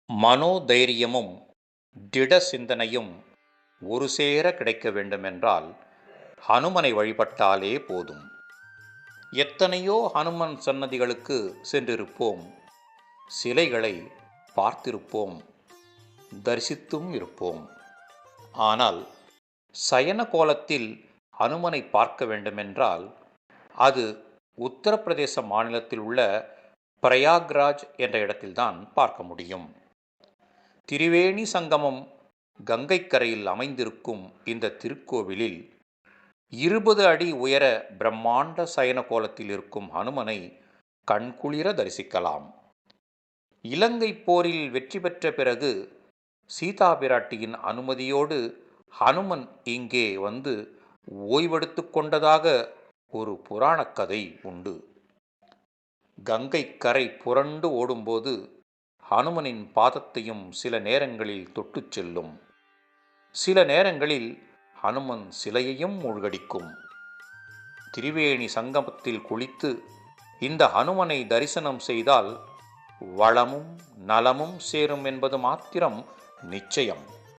மனோதைரியமும் திட சிந்தனையும் ஒரு சேர கிடைக்க வேண்டுமென்றால் ஹனுமனை வழிபட்டாலே போதும். எத்தனையோ ஹனுமன் சன்னதிகளுக்கு சென்றிருப்போம், சிலைகளை பார்த்திருப்போம், தரிசித்தும் இருப்போம். ஆனால் சயன கோலத்தில் ஹனுமனை பார்க்க வேண்டுமென்றால் அது உத்தரப்பிரதேச மாநிலத்தில் உள்ள பிரயாக்ராஜ் என்ற இடத்தில்தான் பார்க்க முடியும். திரிவேணி சங்கமம் கங்கைக்கரையில் அமைந்திருக்கும் இந்த திருக்கோவிலில் 20 அடி உயர பிரம்மாண்ட சயன கோலத்தில் இருக்கும் ஹனுமனை கண்குளிர தரிசிக்கலாம். இலங்கை போரில் வெற்றி பெற்ற பிறகு சீதா பிராட்டியின் அனுமதியோடு ஹனுமன் இங்கே வந்து ஓய்வெடுத்து கொண்டதாக ஒரு புராணக் கதை உண்டு. கங்கை கரை புரண்டு ஓடும்போது ஹனுமனின் பாதத்தையும் சில நேரங்களில் தொட்டுச் செல்லும். சில நேரங்களில் ஹனுமன் சிலையையும் மூழ்கடிக்கும். திரிவேணி சங்கமத்தில் குளித்து இந்த ஹனுமனை தரிசனம் செய்தால் வளமும் நலமும் சேரும் என்பது மாத்திரம் நிச்சயம்.